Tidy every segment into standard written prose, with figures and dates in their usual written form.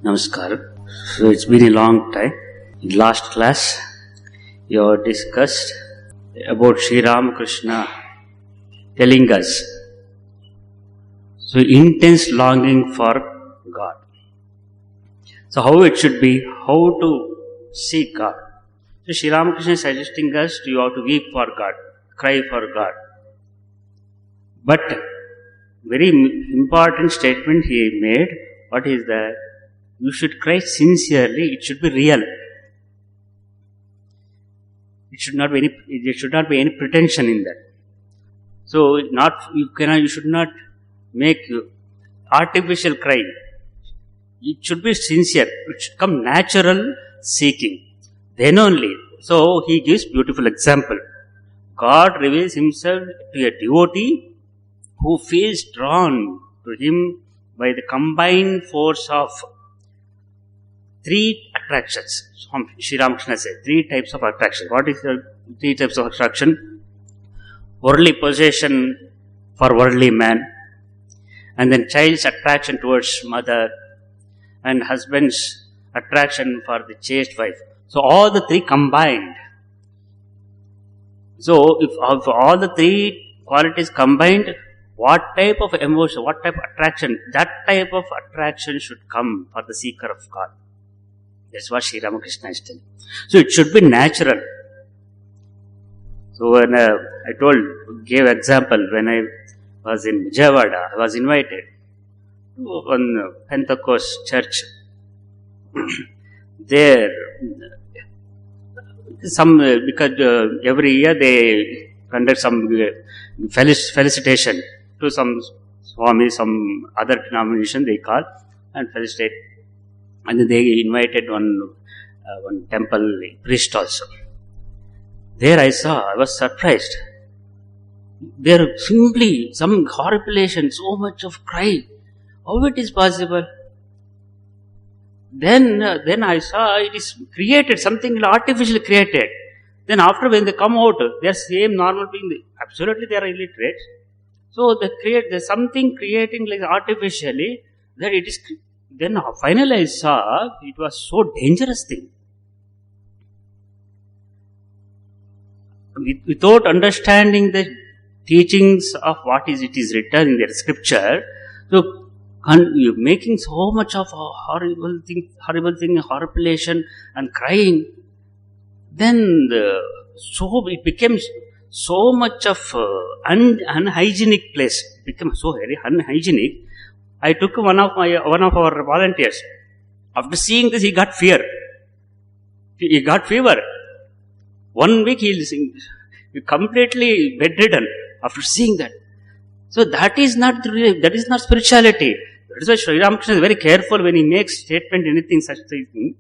Namaskar. So it's been a long time. In last class, you have discussed about Sri Ramakrishna telling us so intense longing for God. So how it should be, how to seek God. So Sri Ramakrishna is suggesting us you have to weep for God, cry for God. But very important statement he made. What is that? You should cry sincerely. It should be real. It should not be any pretension in that. So you should not make artificial crying. It should be sincere. It should come natural seeking. Then only. So he gives beautiful example. God reveals himself to a devotee who feels drawn to him by the combined force of three attractions. Sri Ramakrishna says, three types of attraction. What is the three types of attraction? Worldly possession for worldly man, and then child's attraction towards mother, and husband's attraction for the chaste wife. So all the three combined. So if all the three qualities combined, what type of emotion, what type of attraction, that type of attraction should come for the seeker of God. That's what Sri Ramakrishna is telling. So it should be natural. So when I gave example, when I was in Vijayawada, I was invited to one Pentecost church. There, because every year they conduct some felicitation to some Swami, some other denomination they call, and felicitate. And then they invited one temple priest also. There I was surprised. There simply some horripilation, so much of cry. How it is possible? Then I saw it is created, something artificially created. Then after when they come out, they are same normal being. Absolutely they are illiterate. So there's something creating like artificially that it is. Then finally I saw it was so dangerous thing. Without understanding the teachings of what it is written in their scripture, so you're making so much of a horrible thing, horripilation and crying. Then it became so much of unhygienic place. It became so very unhygienic. I took one of our volunteers. After seeing this, he got fear. He got fever. 1 week he completely bedridden after seeing that. So that is not spirituality. That is why Sri Ramakrishna is very careful when he makes statement anything such thing.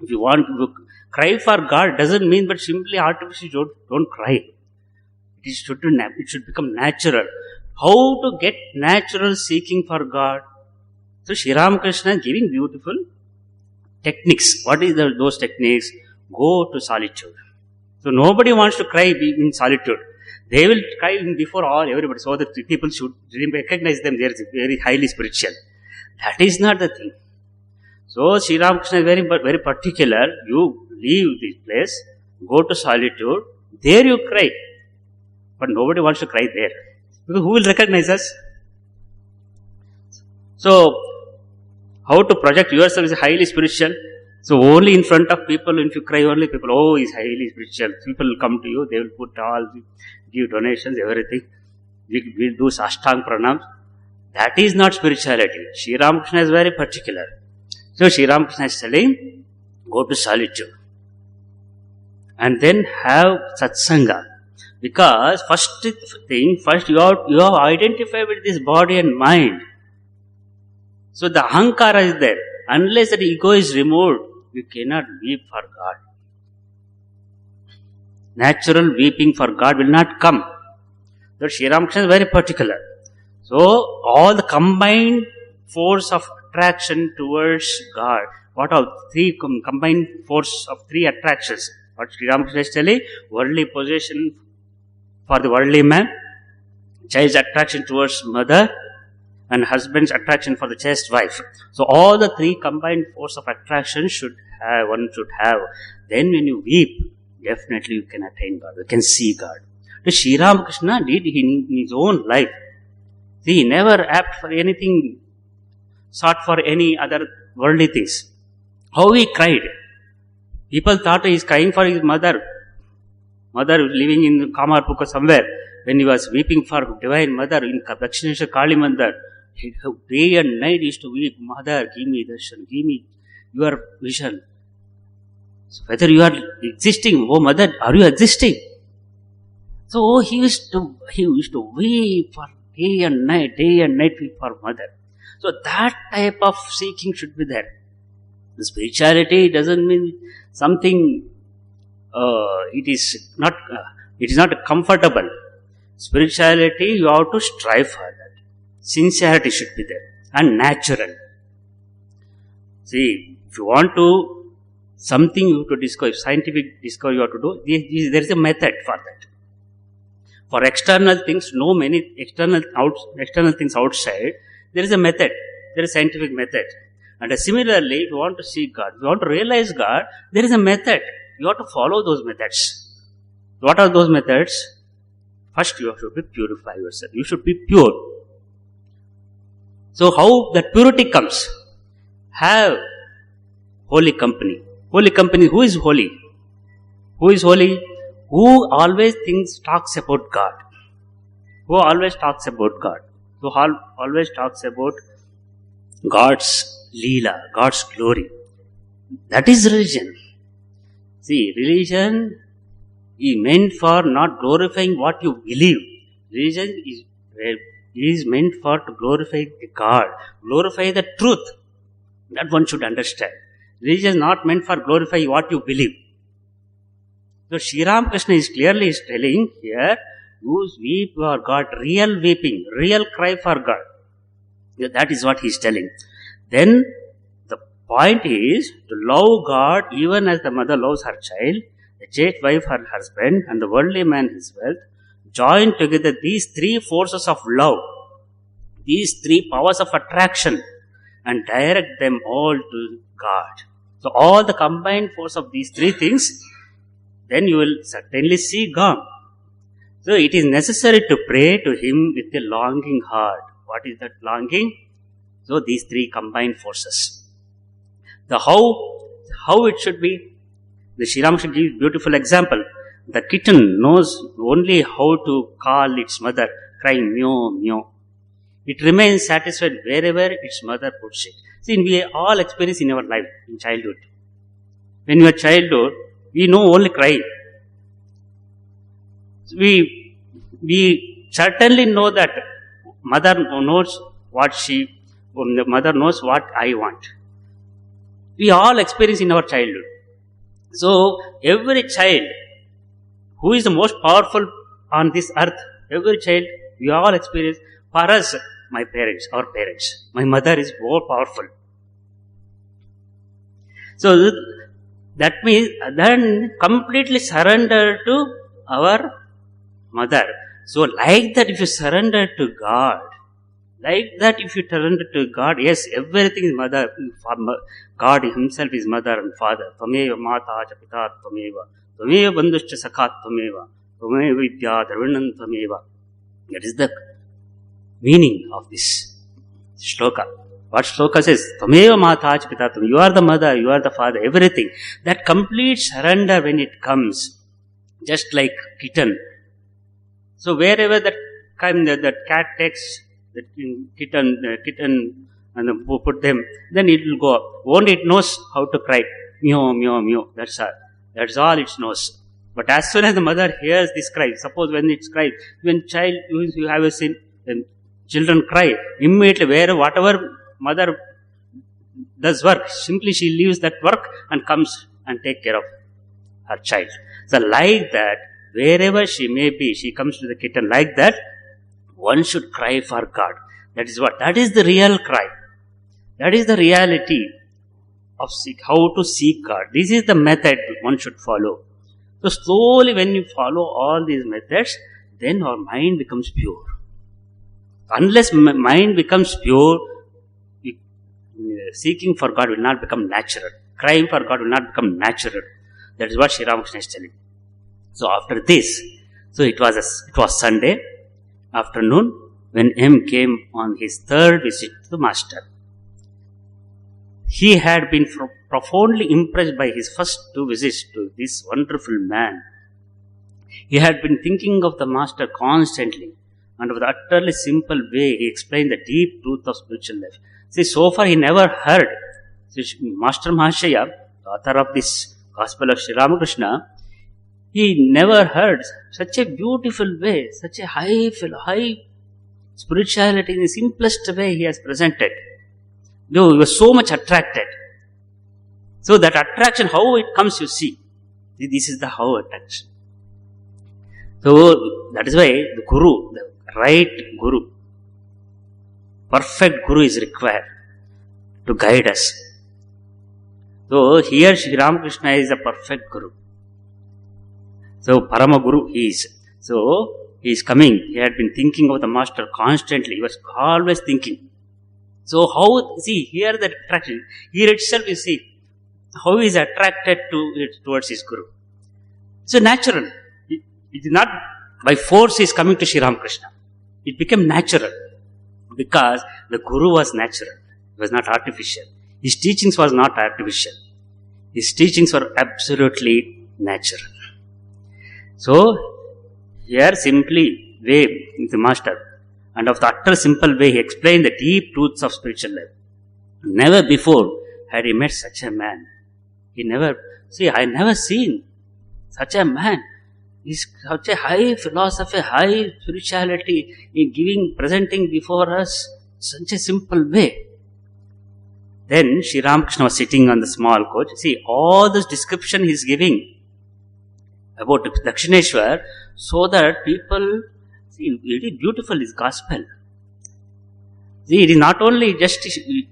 If you want to cry for God, doesn't mean but simply artificially don't cry. It should become natural. How to get natural seeking for God? So Sri Ramakrishna is giving beautiful techniques. What is those techniques? Go to solitude. So nobody wants to cry in solitude. They will cry before everybody, so that people should recognize them. They are very highly spiritual. That is not the thing. So Sri Ramakrishna is very, very particular. You leave this place, go to solitude. There you cry, but nobody wants to cry there. Because who will recognize us? So, how to project yourself is highly spiritual. So, only in front of people, if you cry, only people, he's highly spiritual. People will come to you, they will give donations, everything. We'll do Sashtang Pranam. That is not spirituality. Sri Ramakrishna is very particular. So, Sri Ramakrishna is telling, go to solitude. And then have satsanga. Because first you have identified with this body and mind. So the ahankara is there. Unless the ego is removed, you cannot weep for God. Natural weeping for God will not come. So Sri Ramakrishna is very particular. So all the combined force of attraction towards God. What are three combined force of three attractions? What Sri Ramakrishna is telling? Worldly possession for the worldly man, child's attraction towards mother, and husband's attraction for the chaste wife. So all the three combined force of attraction one should have. Then when you weep, definitely you can attain God, you can see God. So Sri Ramakrishna did in his own life. See, he never apt for anything, sought for any other worldly things. How he cried. People thought he is crying for his mother living in Kamarpuka somewhere. When he was weeping for Divine Mother in Dakshineshwar Kali Mandir, day and night he used to weep, Mother, give me darshan, give me your vision. So whether you are existing, oh Mother, are you existing? So he used to weep for day and night weep for Mother. So that type of seeking should be there. The spirituality doesn't mean something, it is not comfortable. Spirituality, you have to strive for that. Sincerity should be there and natural. See, if you want to, something you have to discover, scientific discovery you have to do, there is a method for that. For external things, many external things outside, there is a method, there is a scientific method. And similarly, if you want to see God, if you want to realize God, there is a method. You have to follow those methods. What are those methods? First, you should purify yourself. You should be pure. So, how that purity comes? Have holy company. Holy company, who is holy? Who is holy? Who always talks about God. Who always talks about God. Who always talks about God's Leela, God's glory. That is religion. See, religion is meant for not glorifying what you believe. Religion is meant for to glorify God, glorify the truth. That one should understand. Religion is not meant for glorify what you believe. So Sri Ramakrishna is clearly telling here, you weep for God, real weeping, real cry for God. That is what he is telling. Then the point is to love God even as the mother loves her child, the chaste wife her husband, and the worldly man his wealth. Join together these three forces of love, these three powers of attraction, and direct them all to God. So all the combined force of these three things, then you will certainly see God. So it is necessary to pray to Him with a longing heart. What is that longing? So these three combined forces. The how it should be, the Sri Ramakrishna gives beautiful example. The kitten knows only how to call its mother, crying meow, meow. It remains satisfied wherever its mother puts it. See, we all experience in our life, in childhood. When we are childhood, we know only cry. We certainly know that mother knows the mother knows what I want. We all experience in our childhood. So, every child who is the most powerful on this earth, every child, we all experience. For us, our parents, my mother is more powerful. So, that means then completely surrender to our mother. So, like that, if you surrender to God, yes, everything is mother. God Himself is mother and father. Tvameva mata cha pita tvameva. Tvameva bandhuscha sakha tvameva. Tvameva vidya dravinam tvameva. That is the meaning of this shloka. What shloka says? Tvameva mata cha pita tvameva. You are the mother, you are the father, everything. That complete surrender when it comes, just like kitten. So wherever that cat takes the kitten and put them, then it will go up. Only it knows how to cry. Meow, meow, meow. That's all it knows. But as soon as the mother hears this cry, suppose when it's cry, when you have seen, when children cry, immediately whatever mother does work, simply she leaves that work and comes and take care of her child. So like that, wherever she may be, she comes to the kitten like that, one should cry for God. That is what? That is the real cry. That is the reality of how to seek God. This is the method one should follow. So slowly when you follow all these methods, then our mind becomes pure. Unless mind becomes pure, seeking for God will not become natural. Crying for God will not become natural. That is what Sri Ramakrishna is telling. So after this, so it was Sunday afternoon when M came on his third visit to the Master. He had been profoundly impressed by his first two visits to this wonderful man. He had been thinking of the Master constantly, and of the utterly simple way he explained the deep truth of spiritual life. See, so far he never heard. Master Mahashaya, the author of this Gospel of Sri Ramakrishna, he never heard such a beautiful way, such a high spirituality in the simplest way he has presented. No, he was so much attracted. So that attraction, how it comes, you see. This is the how attraction. So that is why the Guru, the right Guru, perfect Guru is required to guide us. So here Sri Ramakrishna is a perfect Guru. So Parama Guru he is. So he is coming. He had been thinking of the Master constantly. He was always thinking. So how, see, here the attraction, here itself you see how he is attracted towards his Guru. So natural. It is not by force he is coming to Sri Ramakrishna. It became natural because the Guru was natural. It was not artificial. His teachings was not artificial. His teachings were absolutely natural. So here simply way the Master, and of the utter simple way he explained the deep truths of spiritual life. Never before had he met such a man. I never seen such a man. He's such a high philosophy, high spirituality in presenting before us such a simple way. Then Sri Ramakrishna was sitting on the small coach. See, all this description he is giving about Dakshineshwar, so that people see, it is beautiful, this gospel. See, it is not only just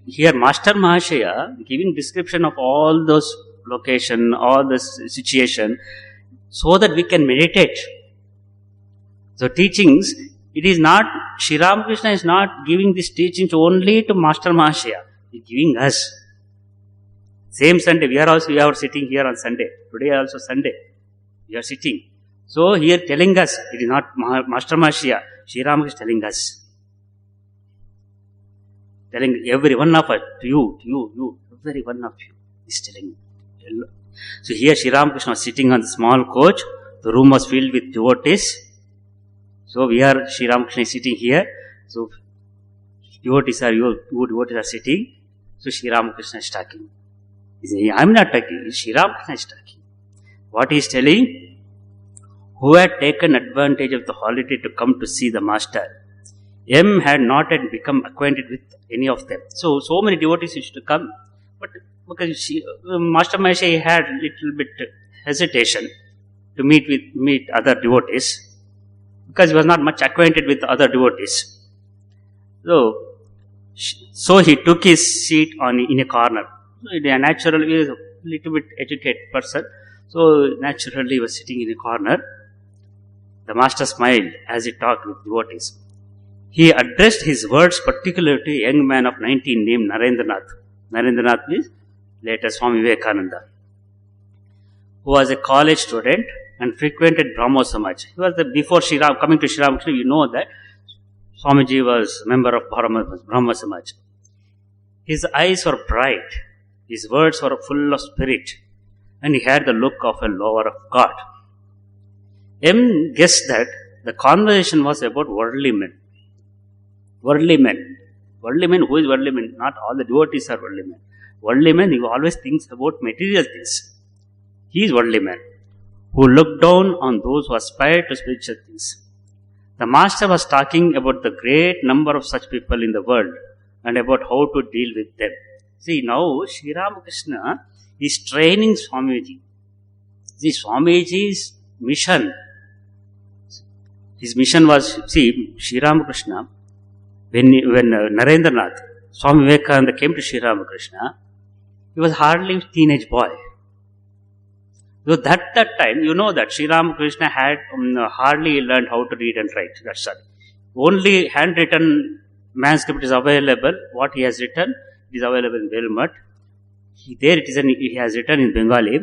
here Master Mahashaya giving description of all those location, all this situation, so that we can meditate. So teachings, it is not, Sri Ramakrishna is not giving these teachings only to Master Mahashaya. He is giving us. Same Sunday, we are sitting here on Sunday. Today also Sunday. We are sitting. So here telling us, it is not Master Mahashaya, Sri Ramakrishna is telling us. Telling every one of us, to you, every one of you is telling. So here Sri Ramakrishna was sitting on the small coach. The room was filled with devotees. So Sri Ramakrishna is sitting here. So you devotees are sitting. So Sri Ramakrishna is talking. He says, I am not talking. Sri Ramakrishna is talking. What he is telling? Who had taken advantage of the holiday to come to see the Master? M had not yet become acquainted with any of them. So many devotees used to come. But because Master Mahashaya had little bit hesitation to meet other devotees, because he was not much acquainted with other devotees. So he took his seat in a corner. So he is naturally a little bit educated person. So naturally he was sitting in a corner. The Master smiled as he talked with devotees. He addressed his words particularly to a young man of 19 named Narendranath. Narendranath means later Swami Vivekananda, who was a college student and frequented Brahmo Samaj. He was before coming to Sri Ramakrishna, you know that Swamiji was a member of Brahmo Samaj. His eyes were bright, his words were full of spirit, and he had the look of a lover of God. M guessed that the conversation was about worldly men. Worldly men. Worldly men, who is worldly men? Not all the devotees are worldly men. Worldly man, he always thinks about material things. He is worldly man, who looked down on those who aspire to spiritual things. The Master was talking about the great number of such people in the world and about how to deal with them. See, now Sri Ramakrishna is training Swamiji. See, Swamiji's mission, his mission was, see, Sri Ramakrishna, when Narendranath, Swami Vivekananda came to Sri Ramakrishna, he was hardly a teenage boy. So that time, you know that Sri Ramakrishna had hardly learned how to read and write. That's all. only handwritten manuscript is available. What he has written is available in Belur. There it is, he has written in Bengali,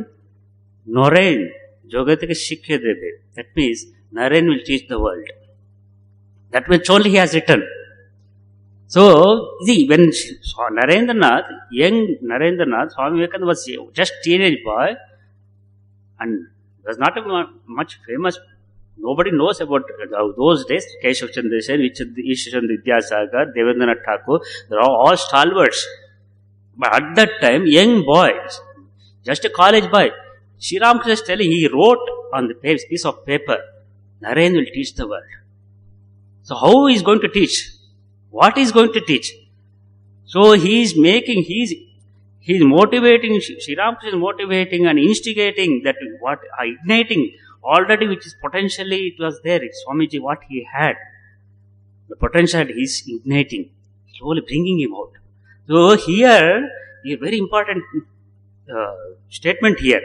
Narain Jogatike Shikhe Debe. That means Narain will teach the world. That much only he has written. So, see, when Narendranath, young Narendranath, Swami Vivekananda was just teenage boy and was not much famous. Nobody knows about those days. Keshav Chandra Sen, Ishchandra Vidyasagar, Devendranath Thakur, they are all stalwarts. But at that time, young boys, just a college boy, Sri Ramakrishna is telling, he wrote on the piece of paper, Naren will teach the world. So how he is going to teach? What he is going to teach? So he is motivating, Sri Ramakrishna is motivating and instigating that igniting already, which is potentially, it was there, Swamiji, what he had. The potential he is igniting, slowly bringing him out. So here, a very important statement here.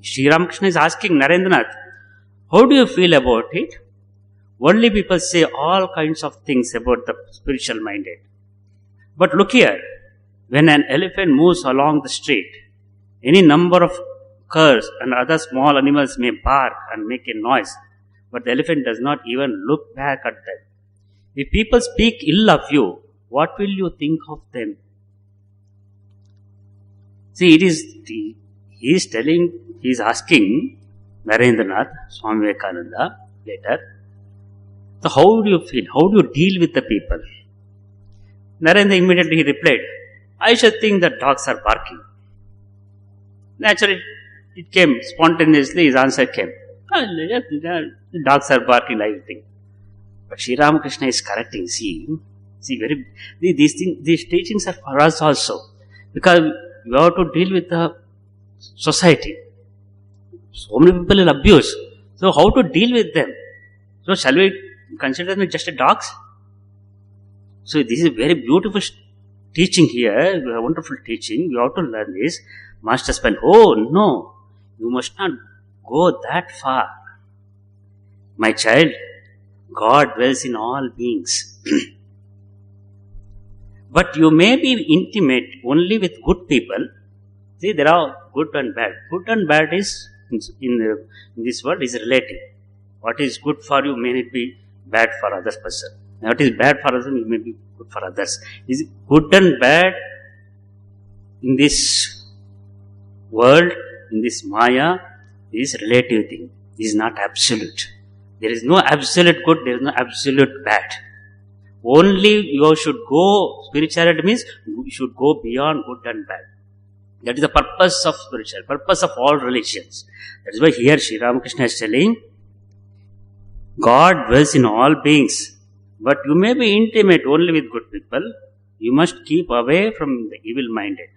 Sri Ramakrishna is asking Narendranath, how do you feel about it? Only people say all kinds of things about the spiritual minded. But look here, when an elephant moves along the street, any number of curs and other small animals may bark and make a noise, but the elephant does not even look back at them. If people speak ill of you, what will you think of them? See, he is asking Narendranath, Swami Vivekananda later, so how do you feel? How do you deal with the people? Narendra immediately replied, I should think that dogs are barking. Naturally, it came spontaneously, his answer came. Dogs are barking, I think. But Sri Ramakrishna is correcting. See, these teachings are for us also. Because we have to deal with the society. So many people will abuse. So how to deal with them? So shall we consider them just a dogs? So this is a very beautiful teaching here, a wonderful teaching. You have to learn this. Master spent, oh no, you must not go that far. My child, God dwells in all beings. But you may be intimate only with good people. See, there are good and bad. Good and bad is, in this world, is relative. What is good for you may not be bad for other person. What is bad for others may be good for others. Is good and bad in this world, in this Maya, is relative thing. It is not absolute. There is no absolute good, there is no absolute bad. Only you should go, spirituality means you should go beyond good and bad. That is the purpose of spiritual, purpose of all religions. That is why here Sri Ramakrishna is telling, God dwells in all beings, but you may be intimate only with good people. You must keep away from the evil-minded.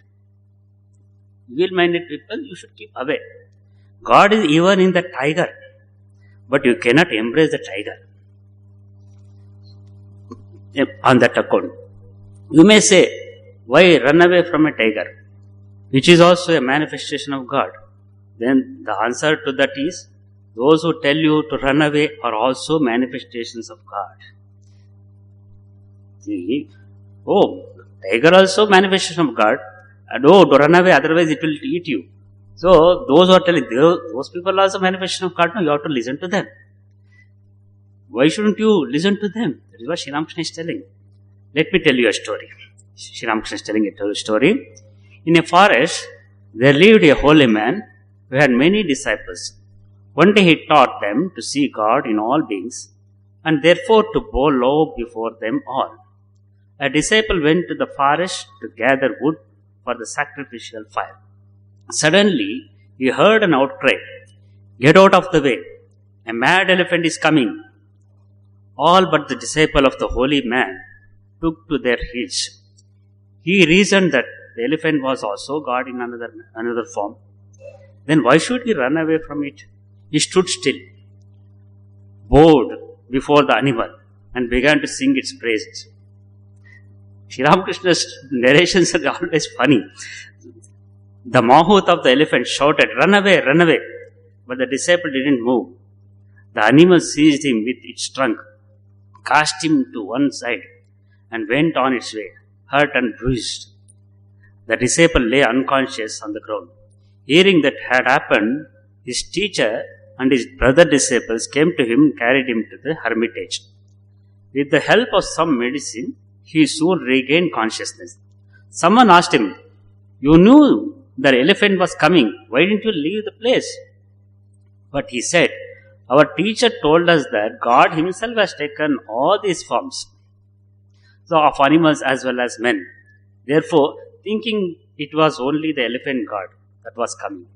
Evil-minded people, you should keep away. God is even in the tiger, but you cannot embrace the tiger. On that account, you may say, why run away from a tiger, which is also a manifestation of God? Then the answer to that is, those who tell you to run away are also manifestations of God. See, tiger also manifestation of God, and to run away, otherwise it will eat you. So those who are telling, those people are also manifestation of God, no, you have to listen to them. Why shouldn't you listen to them? That is what Sri Ramakrishna is telling. Let me tell you a story. Sri Ramakrishna is telling a story. In a forest, there lived a holy man who had many disciples. One day he taught them to see God in all beings and therefore to bow low before them all. A disciple went to the forest to gather wood for the sacrificial fire. Suddenly, he heard an outcry, "Get out of the way! A mad elephant is coming!" All but the disciple of the holy man took to their heels. He reasoned that the elephant was also God in another form. Then why should he run away from it? He stood still, bowed before the animal, and began to sing its praises. Sri Ramakrishna's narrations are always funny. The mahout of the elephant shouted, "Run away, run away!" But the disciple didn't move. The animal seized him with its trunk, cast him to one side, and went on its way, hurt and bruised. The disciple lay unconscious on the ground. Hearing that had happened, his teacher and his brother disciples came to him and carried him to the hermitage. With the help of some medicine, he soon regained consciousness. Someone asked him, "You knew the elephant was coming. Why didn't you leave the place?" But he said, "Our teacher told us that God himself has taken all these forms, so of animals as well as men. Therefore, thinking it was only the elephant god that was coming,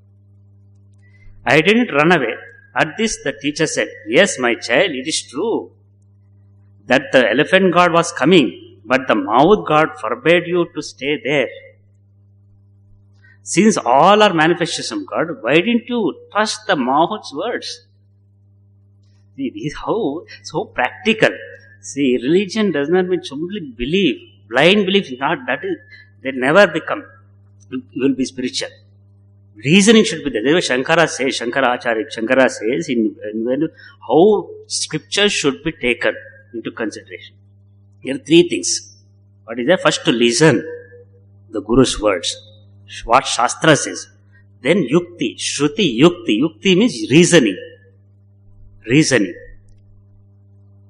I didn't run away." At this, the teacher said, "Yes, my child, it is true that the elephant god was coming, but the mouth god forbade you to stay there. Since all are manifestation of God, why didn't you trust the mouth's words?" See, this is how so practical. See, religion does not mean simply belief. Blind belief is not, that is, they never become, you will be spiritual. Reasoning should be there. That's why Shankara says how scripture should be taken into consideration. Here are three things. What is that? First, to listen the Guru's words, what Shastra says. Then yukti, shruti, yukti. Yukti means reasoning.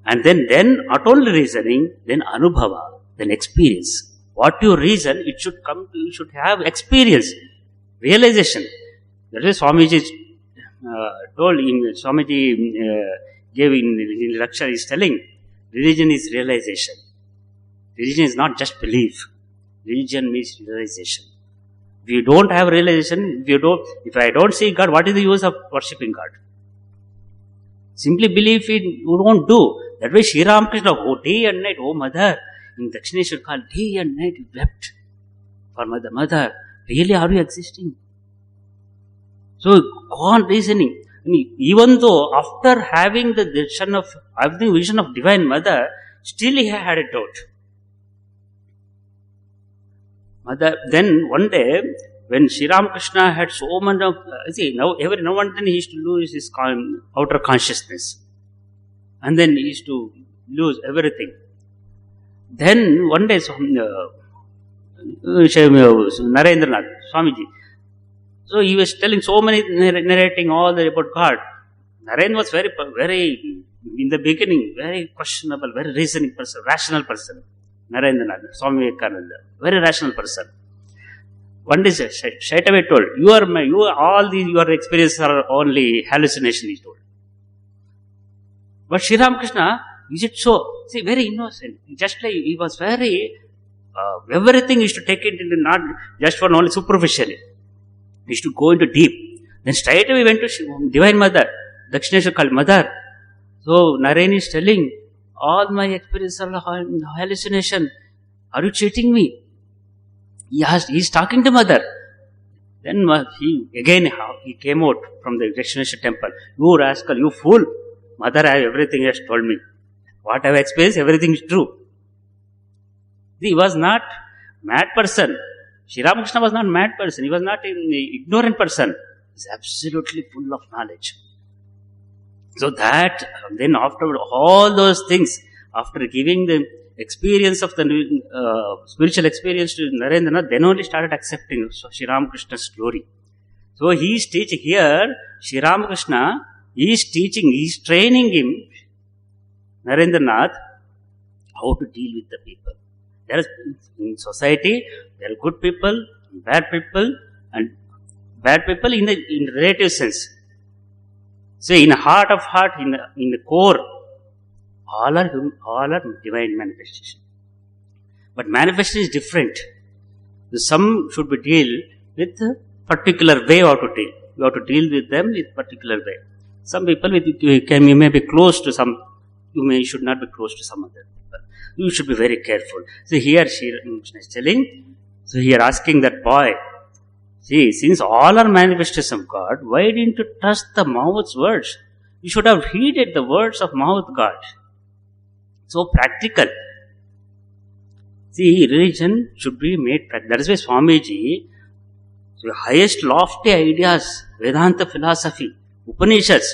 And then not only reasoning, then anubhava, then experience. What you reason, it should come to, you should have experience, realization. That is Swamiji told in, Swamiji gave in lecture, he is telling, religion is realization. Religion is not just belief. Religion means realization. If you don't have realization, if I don't see God, what is the use of worshipping God? Simply believe it, you don't do. That way Sri Ramakrishna, day and night, mother, in Dakshineshwar call, day and night he wept for mother. Mother, really are you existing? So go on reasoning. Even though after having the vision of Divine Mother, still he had a doubt. Mother, then one day, when Sri Ramakrishna had so much of, now and then he used to lose his outer consciousness. And then he used to lose everything. Then one day, Narendranath, Swamiji, so he was telling so many, narrating all about God. Naren was very, in the beginning, very questionable, very reasoning person, rational person. Narendranath, Swami Vivekananda, very rational person. One day, straight away told, all these, your experiences are only hallucination, he told. But Sri Ramakrishna, is it so? See, very innocent. Just like he was very, everything is to take it into not just for only superficially. He used to go into deep. Then straight away went to Divine Mother, Dakshineshwar called Mother. So Naren is telling, all my experiences are hallucination. Are you cheating me? He is talking to Mother. Then he came out from the Dakshineshwar temple. You rascal, you fool. Mother, everything has told me. What I have experienced, everything is true. He was not mad person. Sri Ramakrishna was not mad person. He was not an ignorant person. He was absolutely full of knowledge. So that, then after all those things, after giving the experience of the spiritual experience to Narendranath, then only started accepting Sri Ramakrishna's glory. So he is teaching here, Sri Ramakrishna, he is teaching, he is training him, Narendranath, how to deal with the people. There is, in society, there are good people, bad people, and bad people in the relative sense. So in the heart of heart, in the core, all are divine manifestation. But manifestation is different. So some should be deal with a particular way how to deal. You have to deal with them with particular way. Some people you may be close to some, you should not be close to some other people. You should be very careful. So here Sri Ramakrishna is telling, so here asking that boy, see, since all are manifestation of God, why didn't you trust the mouth's words? You should have heeded the words of mouth God. So practical. See, religion should be made practical. That is why Swamiji, so highest lofty ideas, Vedanta philosophy, Upanishads.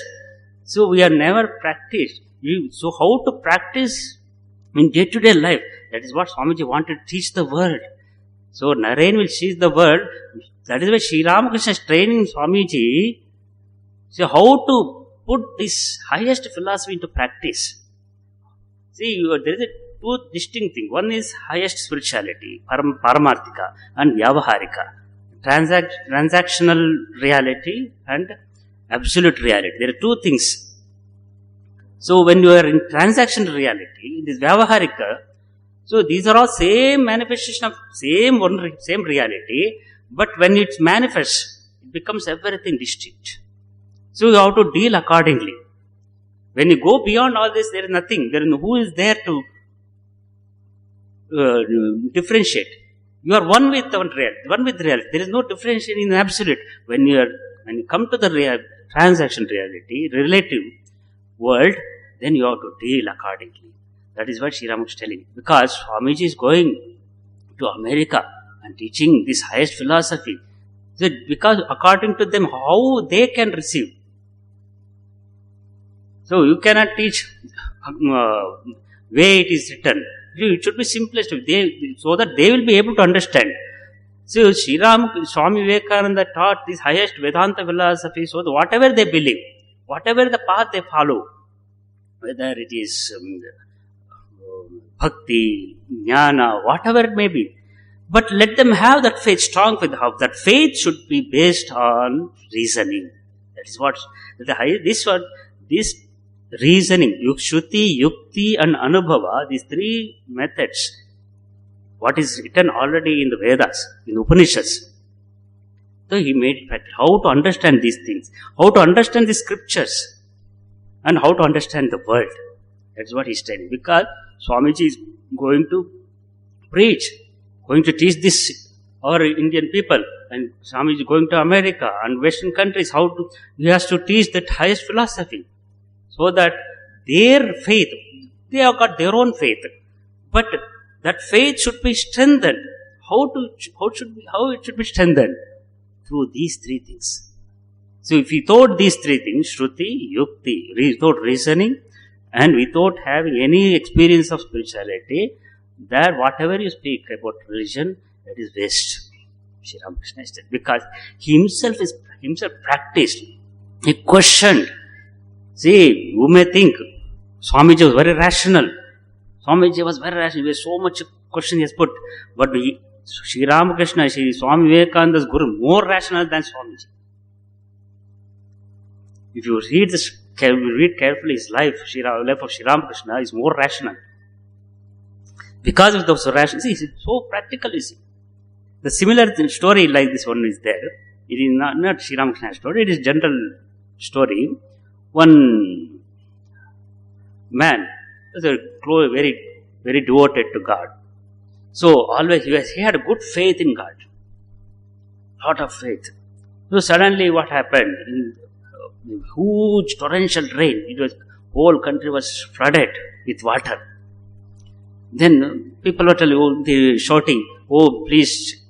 So we are never practiced. So how to practice in day-to-day life? That is what Swamiji wanted to teach the world. So Naren will teach the world. That is why Sri Ramakrishna is training Swamiji. So how to put this highest philosophy into practice. See, there is two distinct things. One is highest spirituality, paramarthika, and vyavaharika. Transactional reality and absolute reality. There are two things. So when you are in transactional reality, this vyavaharika, so these are all same manifestation of same reality, but when it's manifests, it becomes everything distinct. So you have to deal accordingly. When you go beyond all this, there is nothing. There is no, who is there to differentiate? You are one with reality. There is no differentiation in the absolute. When you come to the transaction reality, relative world, then you have to deal accordingly. That is what Sri Ramakrishna is telling. Because Swamiji is going to America and teaching this highest philosophy. So because according to them, how they can receive. So you cannot teach way it is written. It should be simplest so that they will be able to understand. So Swami Vivekananda taught this highest Vedanta philosophy so that whatever they believe, whatever the path they follow, whether it is bhakti, jnana, whatever it may be, but let them have that faith, strong faith. That faith should be based on reasoning. That is what this reasoning, Shruti, Yukti and Anubhava, these three methods, what is written already in the Vedas, in Upanishads. So he made it practical. How to understand these things, how to understand the scriptures, and how to understand the world. That's what he's telling. Because Swamiji is going to preach, going to teach this our Indian people, and Swamiji is going to America and Western countries. He has to teach that highest philosophy. So that their faith, they have got their own faith, but that faith should be strengthened. How it should be strengthened? Through these three things. So if without these three things, Shruti, Yukti, without reasoning, and without having any experience of spirituality, that whatever you speak about religion, that is waste. Sri Ramakrishna said, because he himself practiced, he questioned. See, you may think Swamiji was very rational. Swamiji was very rational. There so much question he has put. But Sri Ramakrishna, Swami Vivekananda's Guru, more rational than Swamiji. If you read carefully his life of Sri Ramakrishna is more rational. Because of those rational, see, it's so practical, you see. The similar story like this one is there. It is not Sri Ramakrishna's story, it is general story. One man was very, very devoted to God. So always he had a good faith in God. Lot of faith. So suddenly what happened? In huge torrential rain, whole country was flooded with water. Then people were shouting, "Oh, please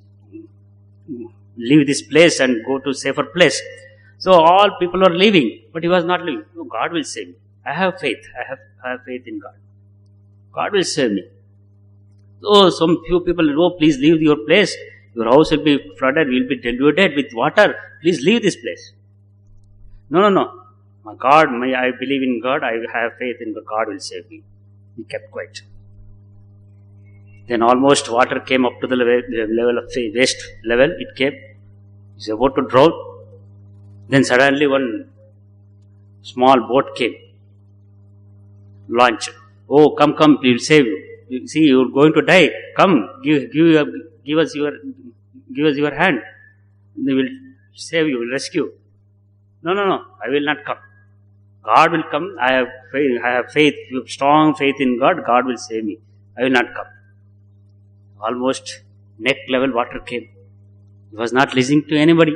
leave this place and go to safer place." So all people were leaving, but he was not leaving. No, God will save me. I have faith. I have faith in God. God will save me. So some few people, "Oh, please leave your place. Your house will be flooded. You will be deluded with water. Please leave this place." No. My God, I believe in God. I have faith in God. God will save me. He kept quiet. Then almost water came up to the level of waist level. It came. He's about to drown. Then suddenly one small boat came. Launch. "Oh, come, we will save you. See, you are going to die. Come, give us your hand. They will save you, will rescue." No. I will not come. God will come. I have faith, strong faith in God. God will save me. I will not come. Almost neck level water came. He was not listening to anybody.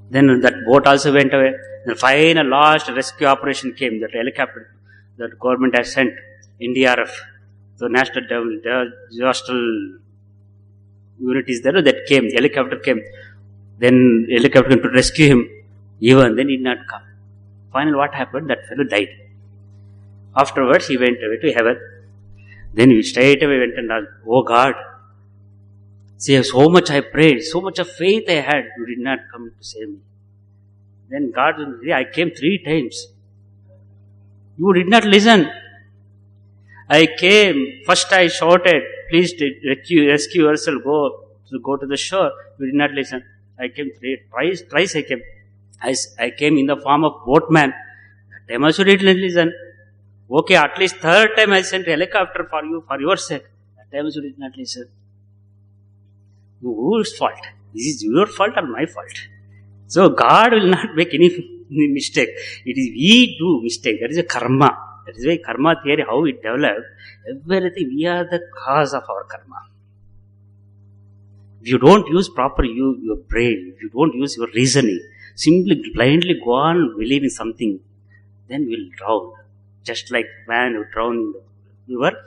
Then that boat also went away. The final last rescue operation came. That helicopter that government has sent, NDRF, the National Disaster Unit is there. That came. The helicopter came. Then helicopter came to rescue him. Even then he did not come. Finally, what happened? That fellow died. Afterwards, he went away to heaven. Then we straight away went and asked, oh God, see, so much I prayed, so much of faith I had, you did not come to save me. Then God, I came 3 times. You did not listen. I came, first I shouted, please rescue yourself, go to the shore. You did not listen. I came twice I came. I came in the form of boatman. That time also did not listen. Okay, at least 3rd time I sent a helicopter for you, for your sake. That time also did not listen. Whose fault? This is your fault or my fault? So God will not make any mistake. It is we do mistake. That is a karma. That is why karma theory, how it developed. Everything, we are the cause of our karma. If you don't use proper your brain, if you don't use your reasoning, simply blindly go on believing something, then you will drown. Just like man who drowned in the river,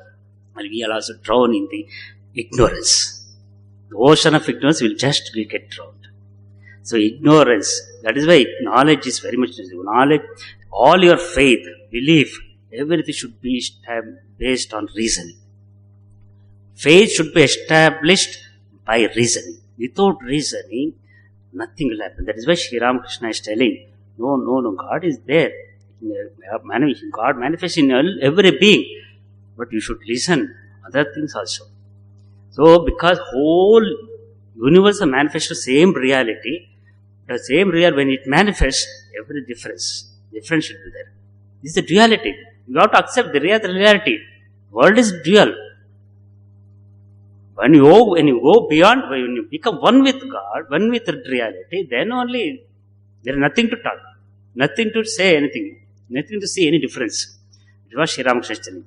and we will also drown in the ignorance. The ocean of ignorance will get drowned. So ignorance, that is why knowledge is very much necessary. Knowledge, all your faith, belief, everything should be based on reasoning. Faith should be established by reasoning. Without reasoning, nothing will happen. That is why Sri Ramakrishna is telling, no, God is there. God manifests in every being. But you should listen other things also. So, because whole universe manifests the same reality, the same real, when it manifests, every difference should be there. This is the duality. You have to accept the reality. World is dual. When you go beyond, when you become one with God, one with reality, then only there is nothing to talk, nothing to say anything, nothing to see any difference. It was Sri Ramakrishna telling.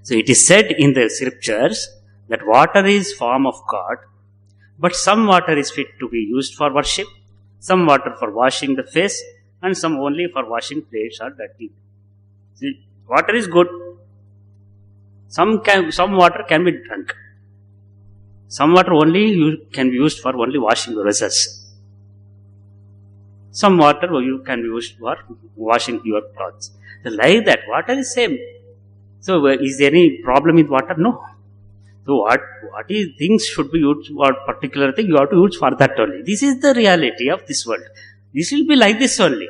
So it is said in the scriptures that water is form of God, but some water is fit to be used for worship, some water for washing the face, and some only for washing plates or dirty. See, water is good. Some water can be drunk. Some water only can be used for only washing the vessels. Some water can be used for washing your clothes. So like that, water is same. So is there any problem with water? No. So what is things should be used for particular thing, you have to use for that only. This is the reality of this world. This will be like this only.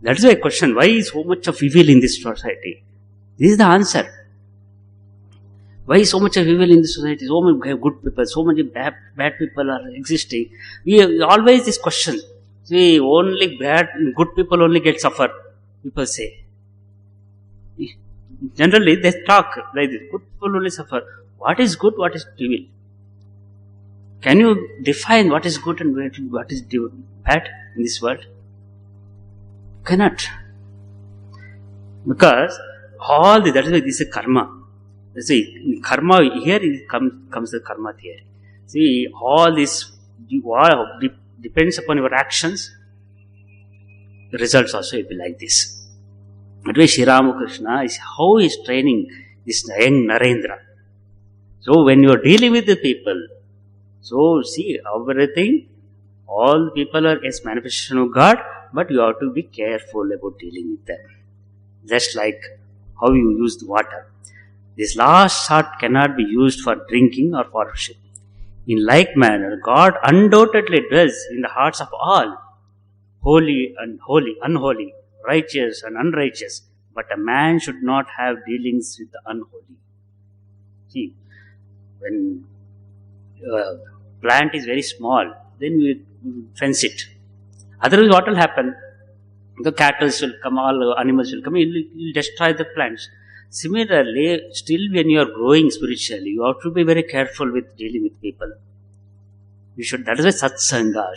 That is why question, why is so much of evil in this society? This is the answer. Why is so much of evil in this society? So many good people, so many bad people are existing. We always this question. See, only good people only get suffer. People say. Generally, they talk like this. Good people only suffer. What is good? What is evil? Can you define what is good and what is bad in this world? Cannot. Because that is why this is karma. See, karma, here comes the karma theory. See, all this depends upon your actions. The results also will be like this. That way, Sri Ramakrishna is how he is training this young Narendra. So, when you are dealing with the people, so see, everything, all people are as manifestation of God, but you have to be careful about dealing with them. Just like how you use the water. This last sort cannot be used for drinking or for worship. In like manner, God undoubtedly dwells in the hearts of all, holy and unholy, righteous and unrighteous, but a man should not have dealings with the unholy. See, when plant is very small, then we fence it. Otherwise, what will happen? The cattle will come, all animals will come, it will destroy the plants. Similarly, still when you are growing spiritually, you have to be very careful with dealing with people. You should, that is why satsanga.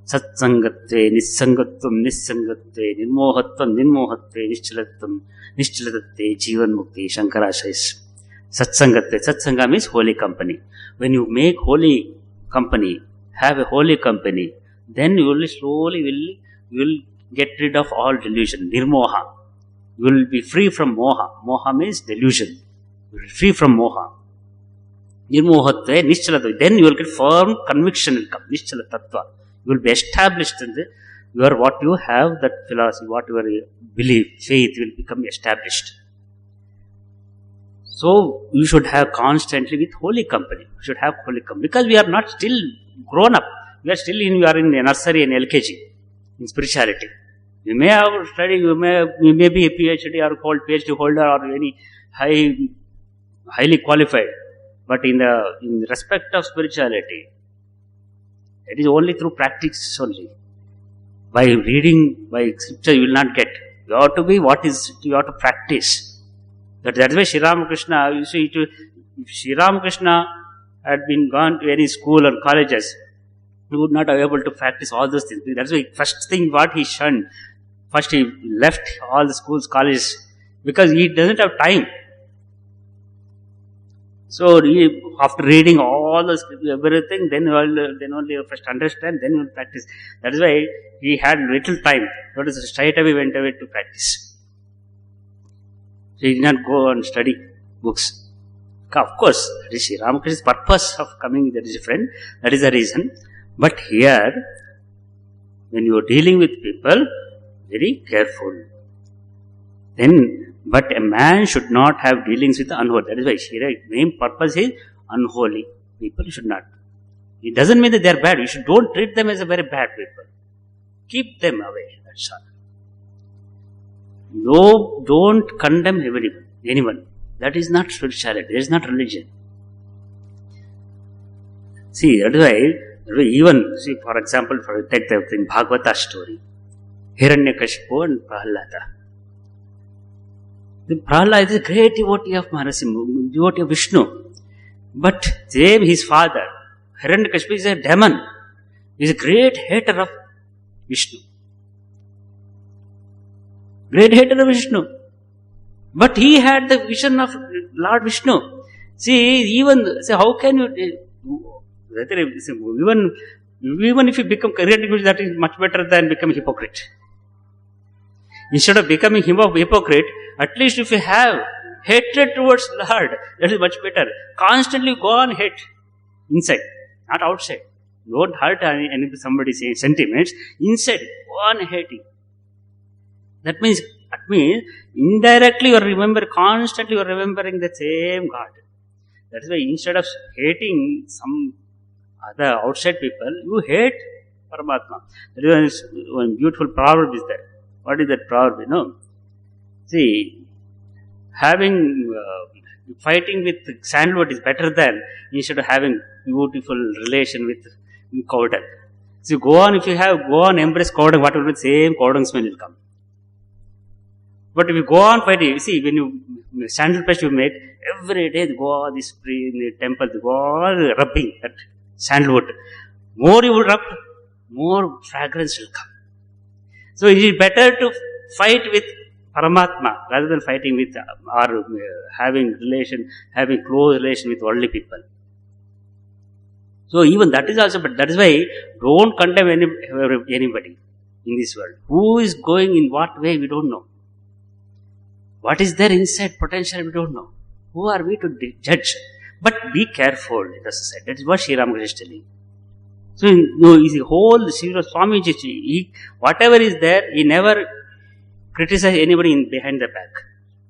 Satsangatve, nissangatvam, nissangatve, nirmohatvam, nirmohatve, nischalatatve, jivan mukti, Shankara says. Satsangatve, satsanga means holy company. When you make holy company, have a holy company, then you will slowly will get rid of all delusion, nirmoha. You will be free from moha. Moha means delusion. You will be free from moha. Nirmohatve, nischalatatve. Then you will get firm conviction will come. Nischala tattva. You will be established in the Your what you have, that philosophy, what your belief, faith will become established. So you should have constantly with holy company. You should have holy company because we are not still grown up. We are in nursery and LKG in spirituality. You may have studied, you may be a PhD or PhD holder or any highly qualified, but in respect of spirituality, it is only through practice only. By reading, by scripture, you will not get. You have to be you have to practice. That's why Sri Ramakrishna, you see, if Sri Ramakrishna had been gone to any school or colleges, he would not have been able to practice all those things. That's why first thing what he shunned, first he left all the schools, colleges, because he doesn't have time. So after reading all the everything, then only you first understand, then you will practice. That is why he had little time. So straight away went away to practice. So he did not go and study books. Of course, that is Sri Ramakrishna's purpose of coming, that is different. That is the reason. But here, when you are dealing with people, very careful. But a man should not have dealings with the unholy. That is why Shira, main purpose is unholy. People should not. It doesn't mean that they are bad. You don't treat them as a very bad people. Keep them away. That's all. No, don't condemn anyone. That is not spirituality. That is not religion. See, that is why even, see, for example, take the Bhagavata story. Hiranyakashipu and Prahlada. The Prahlada is a great devotee of Narasimha, devotee of Vishnu. But his father, Hiranyakashipu, is a demon. He is a great hater of Vishnu. Great hater of Vishnu. But he had the vision of Lord Vishnu. See, how can you, even if you become Hiranyakashipu, that is much better than becoming hypocrite. Instead of becoming hypocrite, at least if you have hatred towards Lord, that is much better. Constantly go on hate inside, not outside. Don't hurt somebody's sentiments. Inside, go on hating. That means indirectly you are constantly you are remembering the same God. That is why instead of hating some other outside people, you hate Paramatma. That is one beautiful proverb is there. What is that proverb? See, fighting with sandalwood is better than instead of having beautiful relation with cow dung. So go on embrace cow dung, what will be the same cow dung smell will come. But if you go on fighting, see, when you sandal paste you make, every day they go on this in the temple, they go on rubbing that sandalwood. More you will rub, more fragrance will come. So it is better to fight with Paramatma rather than fighting with or having close relation with worldly people. So even that is also, but that is why don't condemn anybody in this world. Who is going in what way, we don't know. What is there inside potential, we don't know. Who are we to judge? But be careful in the society. That is what Sri Ramakrishna is telling. So, the whole Swamiji, whatever is there, he never criticized anybody behind the back.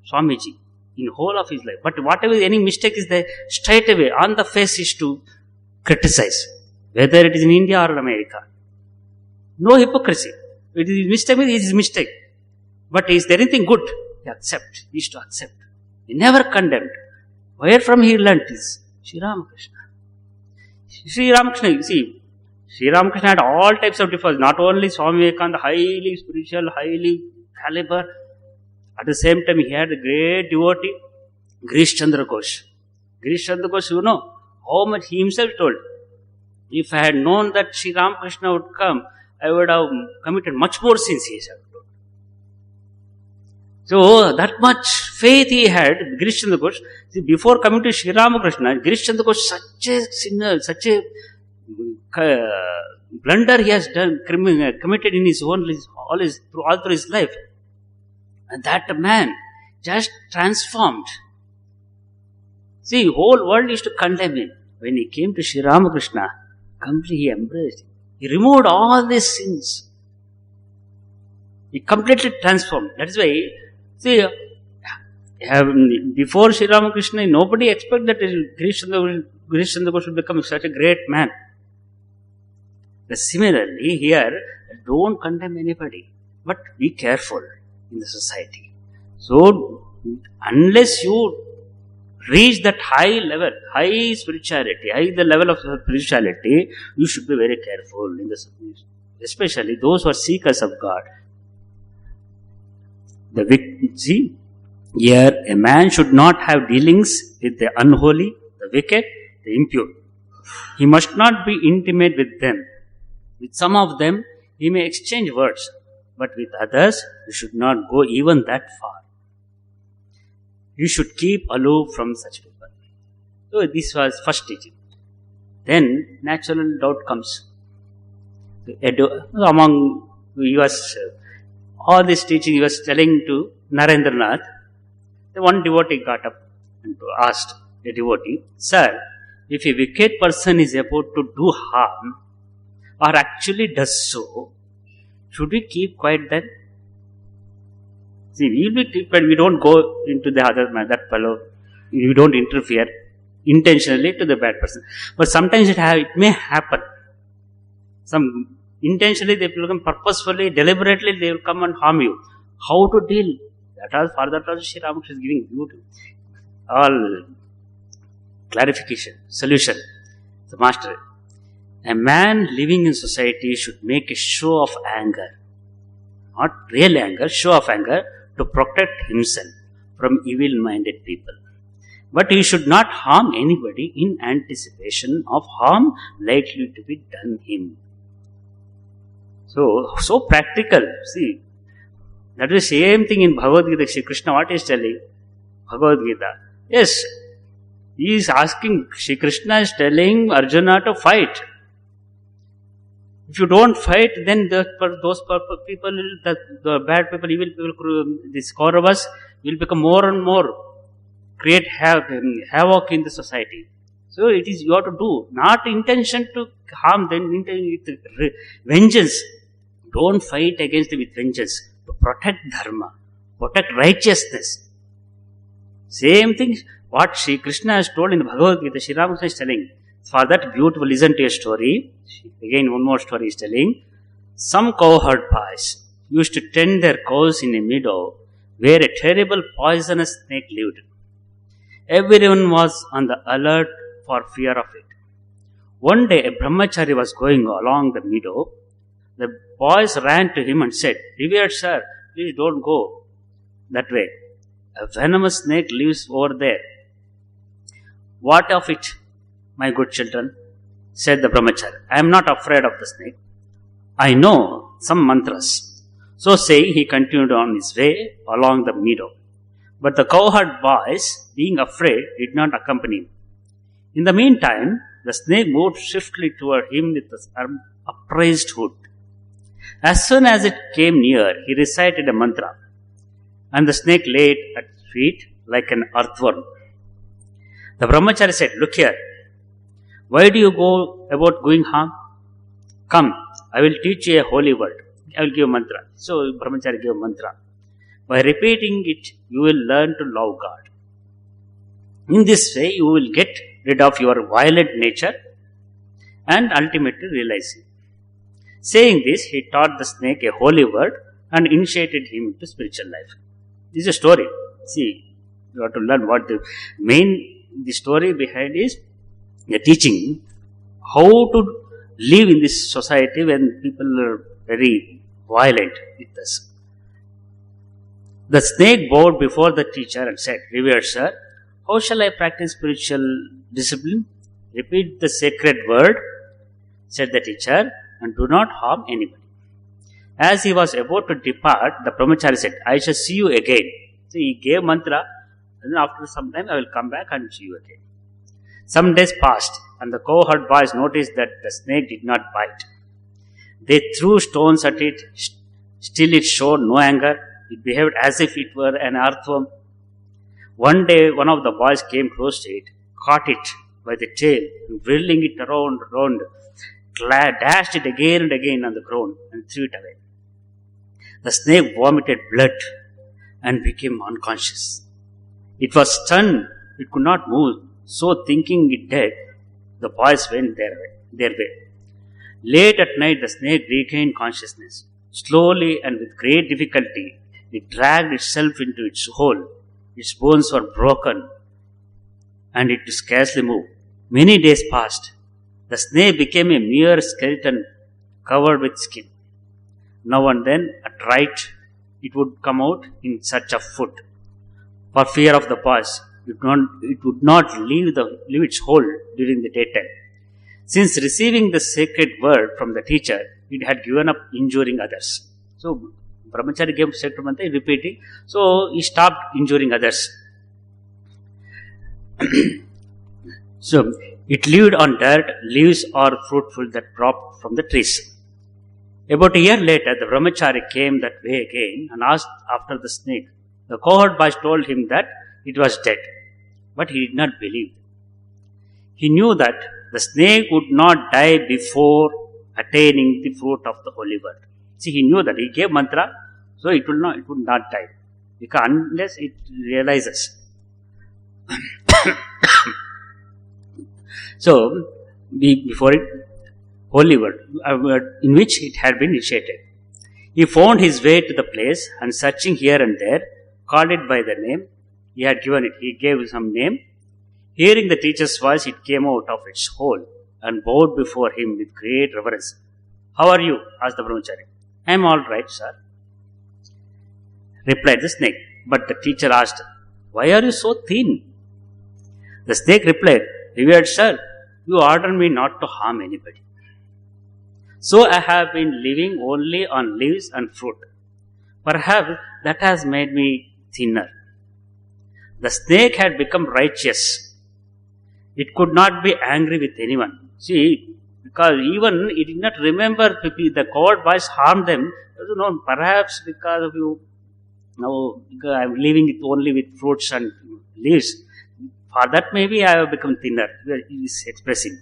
Swamiji, in whole of his life. But whatever any mistake is there, straight away on the face is to criticize. Whether it is in India or America. No hypocrisy. It is mistake, it is mistake. But is there anything good? He accept. He is to accept. He never condemned. Where from he learnt is Sri Ramakrishna. Sri Ramakrishna, see, Sri Ramakrishna had all types of difference. Not only Swami Vivekananda, highly spiritual, highly caliber. At the same time, he had a great devotee, Girish Chandra Ghosh. Girish Chandra Ghosh, how much he himself told. If I had known that Sri Ramakrishna would come, I would have committed much more sins, he said. So, that much faith he had, Girish Chandra Ghosh. See, before coming to Sri Ramakrishna, Girish Chandra Ghosh, such a sinner, such a blunder he has committed in his own, all through his life. And that man just transformed. See, whole world used to condemn him. When he came to Sri Ramakrishna, completely he embraced him. He removed all these sins. He completely transformed. That is why, see, before Sri Ramakrishna, nobody expected that Krishnanda should become such a great man. Similarly, here, don't condemn anybody, but be careful in the society. So, unless you reach that high level, high spirituality, the level of spirituality, you should be very careful in the society, especially those who are seekers of God. See, here a man should not have dealings with the unholy, the wicked, the impure. He must not be intimate with them. With some of them, he may exchange words, but with others, he should not go even that far. You should keep aloof from such people. So this was first teaching. Then natural doubt comes. Among all this teaching, he was telling to Narendranath. One devotee got up and asked a devotee, "Sir, if a wicked person is about to do harm, or actually does so, should we keep quiet then?" See, we don't go into the other man, that fellow. We don't interfere intentionally to the bad person. But sometimes it may happen. Some intentionally they will come, purposefully, deliberately they will come and harm you. How to deal? For that also Sri Ramakrishna is giving you all clarification, solution. The master. A man living in society should make a show of anger. Not real anger, show of anger, to protect himself from evil-minded people. But he should not harm anybody in anticipation of harm likely to be done him. So practical. See, that is the same thing in Bhagavad Gita. Shri Krishna, what is telling? Bhagavad Gita. Yes, he is asking, Shri Krishna is telling Arjuna to fight. If you don't fight, then those people, the bad people, evil people, these Kauravas will become more and more, create havoc in the society. So it is you have to do, not intention to harm them, with vengeance. Don't fight against them with vengeance. To protect dharma, protect righteousness. Same thing what Sri Krishna has told in the Bhagavad Gita, Sri Ramakrishna is telling. For that beautiful, listen to a story. Again, one more story is telling. Some cowherd boys used to tend their cows in a meadow where a terrible poisonous snake lived. Everyone was on the alert for fear of it. One day, a brahmachari was going along the meadow. The boys ran to him and said, "Revered sir, please don't go that way. A venomous snake lives over there." "What of it, my good children?" said the brahmachari. "I am not afraid of the snake. I know some mantras." So saying, he continued on his way along the meadow. But the cowherd boys, being afraid, did not accompany him. In the meantime, the snake moved swiftly toward him with his upraised hood. As soon as it came near, he recited a mantra, and the snake lay at his feet like an earthworm. The brahmachari said, "Look here. Why do you go about doing harm? Come, I will teach you a holy word. I will give a mantra." So brahmachari gave a mantra. By repeating it, you will learn to love God. In this way, you will get rid of your violent nature and ultimately realize it. Saying this, he taught the snake a holy word and initiated him into spiritual life. This is a story. See, you have to learn what the story behind is the teaching how to live in this society when people are very violent with us. The snake bowed before the teacher and said, "Revered sir, how shall I practice spiritual discipline?" "Repeat the sacred word," said the teacher, "and do not harm anybody." As he was about to depart, the brahmachari said, "I shall see you again." So he gave mantra, and after some time I will come back and see you again. Some days passed, and the cowherd boys noticed that the snake did not bite. They threw stones at it. Still it showed no anger. It behaved as if it were an earthworm. One day, one of the boys came close to it, caught it by the tail, and whirling it around, dashed it again and again on the ground and threw it away. The snake vomited blood and became unconscious. It was stunned. It could not move. So thinking it dead, the boys went their way. Late at night, the snake regained consciousness. Slowly and with great difficulty, it dragged itself into its hole. Its bones were broken and it could scarcely move. Many days passed. The snake became a mere skeleton covered with skin. Now and then, at right, it would come out in search of food. For fear of the boys, it would not leave its hole during the daytime. Since receiving the sacred word from the teacher, it had given up injuring others. So, Brahmachari gave sacred mantra, repeating. So, he stopped injuring others. So, it lived on dirt, leaves or fruitful that dropped from the trees. About a year later, the Brahmachari came that way again and asked after the snake. The cohort boys told him that it was dead, but he did not believe. He knew that the snake would not die before attaining the fruit of the holy word. See, he knew that he gave mantra, so it would not die, because unless it realizes. So, before it, holy word, in which it had been initiated. He found his way to the place and searching here and there, called it by the name he had given it. He gave some name. Hearing the teacher's voice, it came out of its hole and bowed before him with great reverence. "How are you?" asked the Brahmachari. "I am all right, sir," replied the snake. But the teacher asked, "Why are you so thin?" The snake replied, "Revered sir, you ordered me not to harm anybody. So I have been living only on leaves and fruit. Perhaps that has made me thinner." The snake had become righteous. It could not be angry with anyone. See, because even it did not remember the cohort boys harmed them. Perhaps because of you, because I am living it only with fruits and leaves. For that maybe I have become thinner. He is expressing.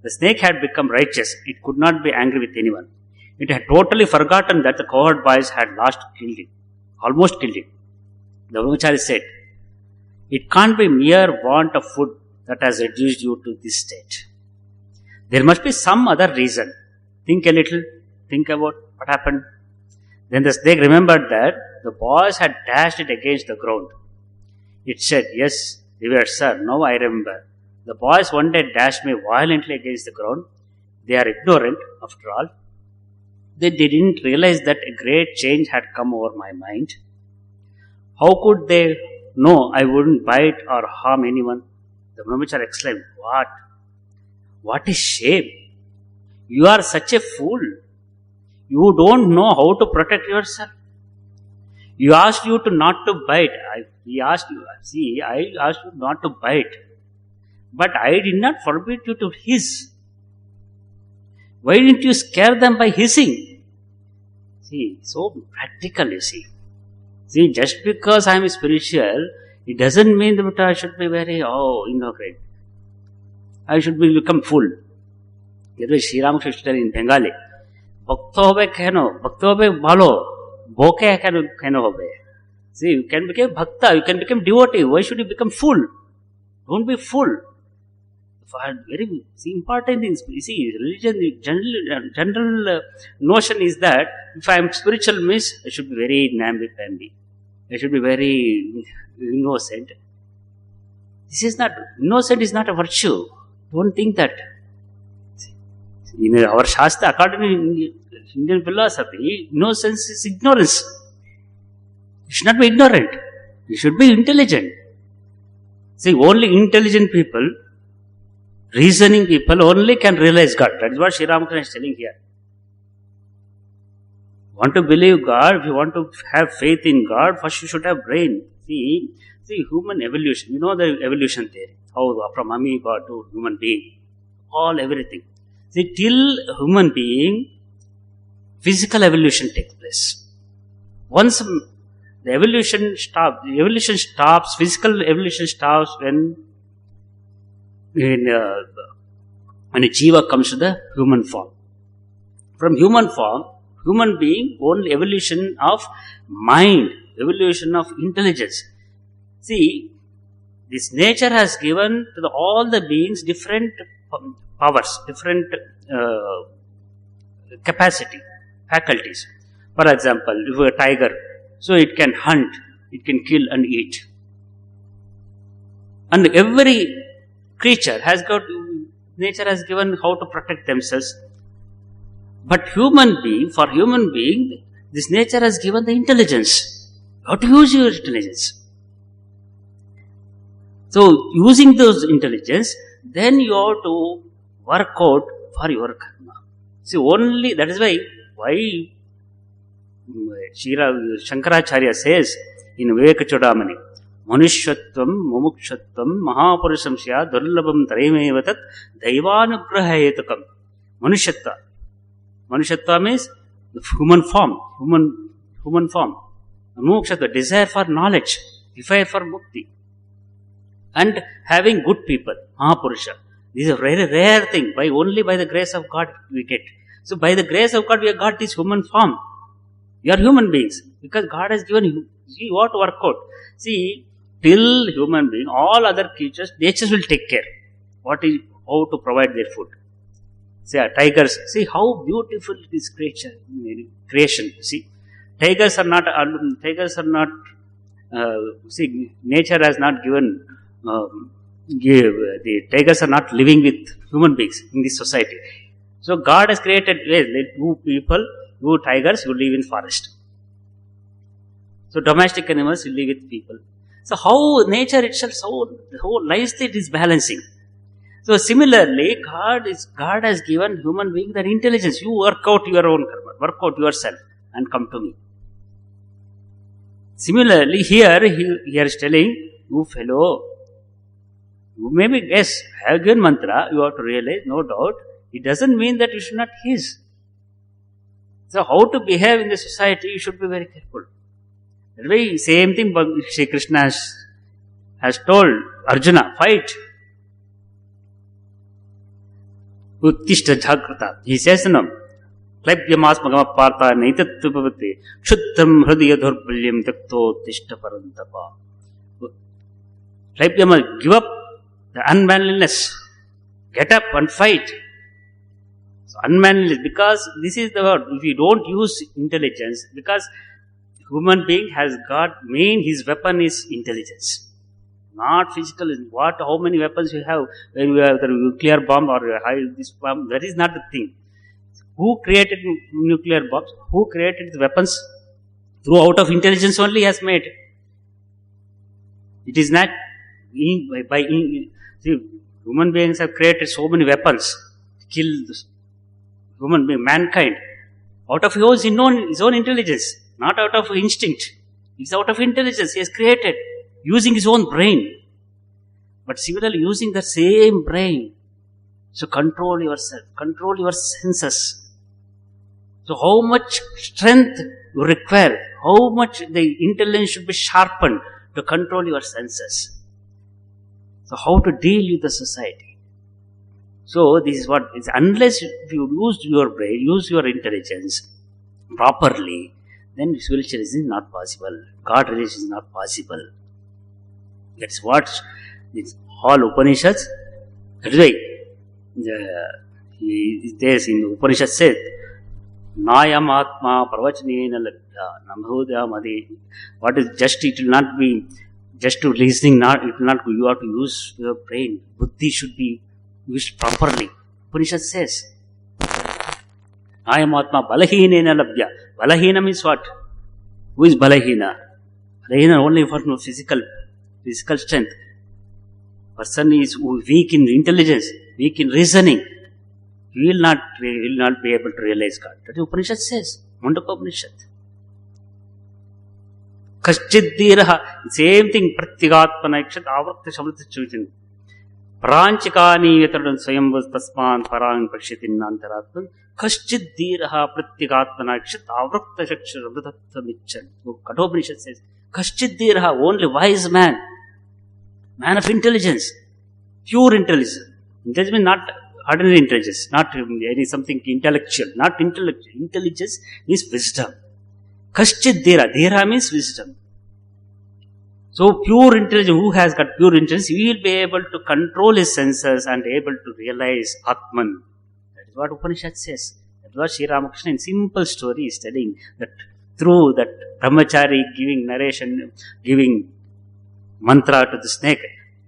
The snake had become righteous. It could not be angry with anyone. It had totally forgotten that the cohort boys had almost killed him. The Brahmachari said, "It can't be mere want of food that has reduced you to this state. There must be some other reason. Think a little. Think about what happened." Then the snake remembered that the boys had dashed it against the ground. It said, "Yes, revered sir, now I remember. The boys one day dashed me violently against the ground. They are ignorant, after all. They didn't realize that a great change had come over my mind. How could they know I wouldn't bite or harm anyone?" The Brahmachari exclaimed, "What? What a shame! You are such a fool. You don't know how to protect yourself. You asked you to not to bite. I asked you not to bite. But I did not forbid you to hiss. Why didn't you scare them by hissing?" See, so practical, you see. See, just because I am spiritual, it doesn't mean that I should be very, innocent. I should become full. That was Sri Ramakrishna in Bengali. Bhakta hobe keno, bhakta hobe bhalo, boke keno hobe. See, you can become bhakta, you can become devotee. Why should you become full? Don't be full. Very important things. You see, religion, the general notion is that if I am spiritual means I should be very namby-pamby. I should be very innocent. Innocent is not a virtue. Don't think that. In our Shastra, according to Indian philosophy, innocence is ignorance. You should not be ignorant. You should be intelligent. See, only intelligent people, reasoning people only can realize God. That is what Sri Ramakrishna is telling here. Want to believe God, if you want to have faith in God, first you should have brain. See, human evolution. You know the evolution theory. How from amoeba to human being. Everything. See, till human being, physical evolution takes place. Once the evolution stops, physical evolution stops when a jiva comes to the human form. From human form, Human being, only evolution of mind, evolution of intelligence. See, this nature has given to all the beings different powers, different capacity, faculties. For example, if a tiger, so it can hunt, it can kill and eat. And every creature has got, nature has given how to protect themselves. But for human being, this nature has given the intelligence. How to use your intelligence. So, using those intelligence, then you have to work out for your karma. See, only, that is why Shankaracharya says in Vivekachudamani, Manushyattvam, Mumukshatvam, Mahapurusam Sya, Durlabam Taremevatat, Daivanugrahayetukam. Manushyatva. Manushyatva means the human form. Human form. Mumukshatva, desire for knowledge, desire for mukti. And having good people, Mahapurusha. This is a very rare thing. Only by the grace of God we get. So by the grace of God we have got this human form. We are human beings. Because God has given you. See what work out. See, till human being, all other creatures, nature will take care. How to provide their food. See, tigers, see how beautiful it is creation. See, tigers are not, see, nature has not given, the tigers are not living with human beings in this society. So God has created, you people, you tigers, you live in forest. So domestic animals will live with people. So how nature itself, so nicely it is balancing. So similarly, God has given human being that intelligence. You work out your own karma, work out yourself and come to me. Similarly, here he is telling, you fellow, you maybe yes, have given mantra, you have to realize, no doubt, it doesn't mean that you should not hiss. So how to behave in the society, you should be very careful. That way, same thing Sri Krishna has told Arjuna, fight. Uttishta Jagrata. He says, no, Klaibyamaasmagama Partha Naitattvavati Kshuddham Hridaya Dhurbulyam Takto Tishta Parantapa. Klaibyama, give up the unmanliness. Get up and fight. So unmanliness, because this is the word. If you don't use intelligence, because human being has got, his weapon is intelligence. Not physical. How many weapons you have when you have the nuclear bomb or this bomb? That is not the thing. Who created nuclear bombs? Who created the weapons? Out of intelligence only has made. It is not see, human beings have created so many weapons to kill mankind. Out of his own intelligence, not out of instinct. It's out of intelligence he has created. Using his own brain. But similarly, using the same brain. So control yourself, control your senses. So how much strength you require, how much the intellect should be sharpened to control your senses. So how to deal with the society. So this is what, unless you use your brain, use your intelligence properly, then spiritualism is not possible. God relation is not possible. That's what it's all Upanishads. That's why there's in the Upanishad says, Nayam Atma Pravachanena Labdha Namhodya Madi. What is just, it will not be just to listening, it will not, you have to use your brain. Buddhi should be used properly. Upanishad says, Nayam Atma Balahinena Labdha. Balahina means what? Who is Balahina? Balahina only for physical strength. Person is weak in intelligence, weak in reasoning. He will not be able to realize God. That is Upanishad says. Mundaka Upanishad. Kaschiddiraha. Same thing. Pratyagatmana ikshat avrakta shamrata chutin. Pranchikani yatradun swayam tasman parang pakshitin antaratman. Kaschiddiraha pratyagatmana ikshat avrakta shaksharamrata michan. Kathopanishad says. Kaschiddiraha. Only wise man. Man of intelligence, pure intelligence. Intelligence means not ordinary intelligence, not any something intellectual, not intellectual. Intelligence is wisdom. Kaschit dhira. Dhira means wisdom. So pure intelligence, who has got pure intelligence, he will be able to control his senses and able to realize Atman. That is what Upanishad says. That was Sri Ramakrishna in simple story is telling that through that brahmachari giving narration, giving mantra to the snake.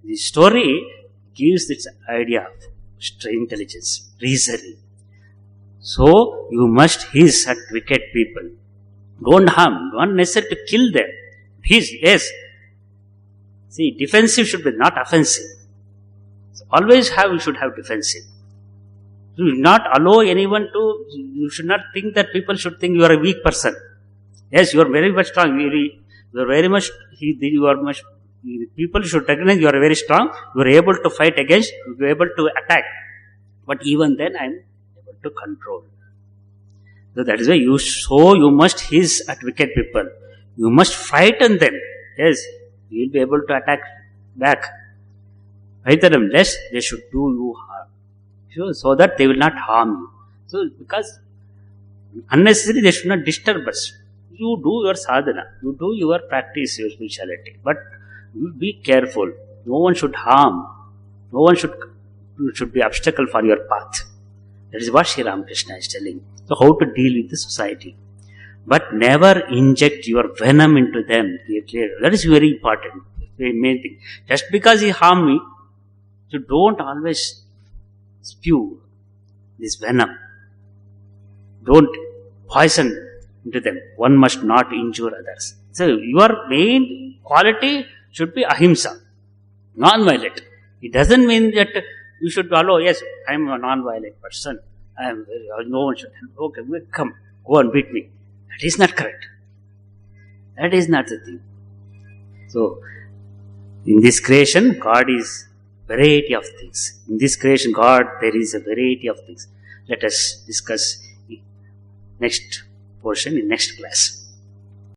The story gives this idea of intelligence, reasoning. So you must hiss at wicked people. Don't harm, not necessary to kill them. Hiss, yes. See, defensive should be not offensive. So always you should have defensive. You should not allow anyone to, you should not think that people should think you are a weak person. Yes, you are very much strong. You are very much, people should recognize you are very strong. You are able to fight against, you are able to attack. But even then I am able to control. So that is why you must hiss at wicked people. You must frighten them. Yes, you will be able to attack back. Frighten them lest they should do you harm. So that they will not harm you. So because unnecessarily they should not disturb us. You do your sadhana, you do your practice, your spirituality. But you be careful. No one should harm. No one should be obstacle for your path. That is what Sri Ramakrishna is telling. So how to deal with the society. But never inject your venom into them. That is very important. Very main thing. Just because he harmed me, so don't always spew this venom. Don't poison into them. One must not injure others. So your main quality should be ahimsa, non-violent. It doesn't mean that you should allow, yes, I am a non-violent person. No one should, okay, come, go and beat me. That is not correct. That is not the thing. So, in this creation, God is variety of things. In this creation, God, there is a variety of things. Let us discuss next portion in next class.